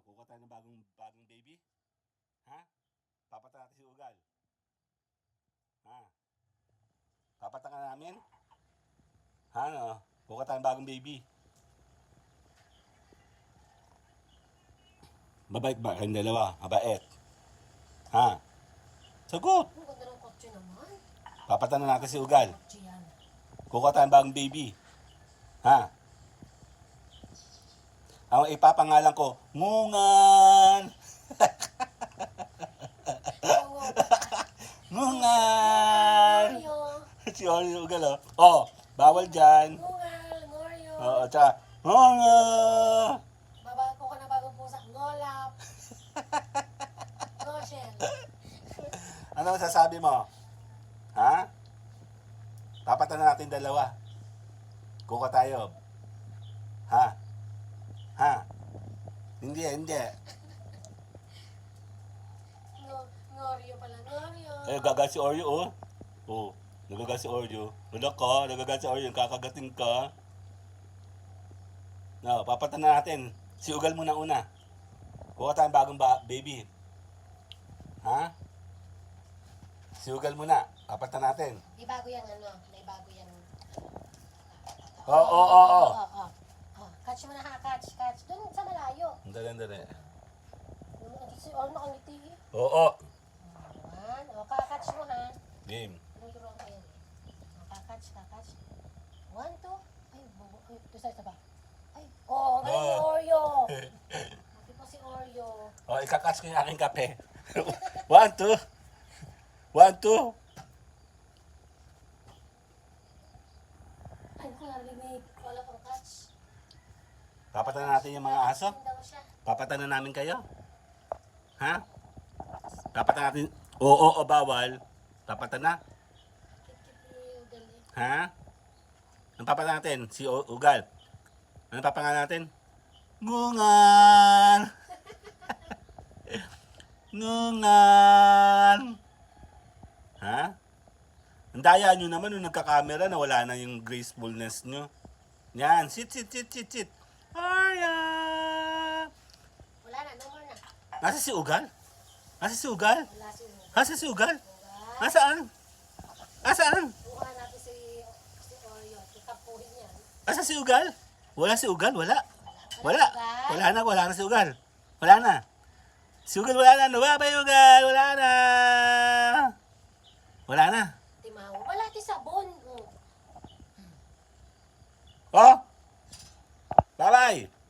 kukuha tayo ng bagong baby? Ha? Papatan natin si Ugal. Ha? Papatan ka namin? Ha, no? Kukuha tayo ng bagong baby. Mabait ba kayong dalawa? Mabait. Ha? Sagot! Ang ganda ng kotse naman. Papatan na natin si Ugal. Kotse yan. Kukuha tayo ng bagong baby. Ha? Ang ipapangalan ko, Ngungan! Ngungan! Oreo. Si Oreo Ugal, oh. Oh, bawal dyan. Ngungal. Oreo. Oo, tsaka, Ngungan! Babago ko na bagong pusa. Ngolap. Noshel. Ano masasabi mo? Ha? Papatan na natin dalawa. Kuha tayo. Ha? Ha? Hindi. Ngoreo pala. Ngoreo. Gagal si Oreo, oh. Oh, nagagal si Oreo. Wala ka, nagagal si Oreo. Kakagating ka. No, papatan na natin. Si Ugal muna una. Kuha tayong bagong baby. Ha? Si Ugal muna. Papatan natin. May bago yan ano. May bago yan. Oo. Oh. Catch mo na ha. Catch. Doon sa malayo. Dali. Si Oreo nakangiti eh. Oo. Ayan. O, kakatch mo ha. Game. Tinuturuan ko yan. O, kakatch. 1, 2. Ay, ito sa isa ba? Ay, ang galing ni Oreo. Buti po si Oreo. Oh, ikakatch ko yung aking kape. 1, 2. 1, 2. Ay, ko narinig. Wala pang catch. Papatan na natin yung mga aso. Daw siya. Papatan na namin kayo. Ha? Papatan natin. Oo, bawal. Papatan na. Kit-kit ni Ugal eh. Ha? Ang papatan natin, si Ugal. Ano papangalan natin? Ngungan! Ngungan! Ha? Ang daya nyo naman nung nagka-camera na wala na yung gracefulness nyo. Yan, sit. Arya! Wala na, no more na. Nasa si Ugal? Wala si Ugal. Nasa si Ugal? Ugal. Nasaan? Kuha natin si Oreo. Titapuhin niya. Nasa si Ugal? Wala si Ugal? Wala Ugal? na si Ugal. Wala na. Si Ugal wala na. Nababay Ugal. Wala na. Timawa. Wala ti sabon. Oh! Bye-bye!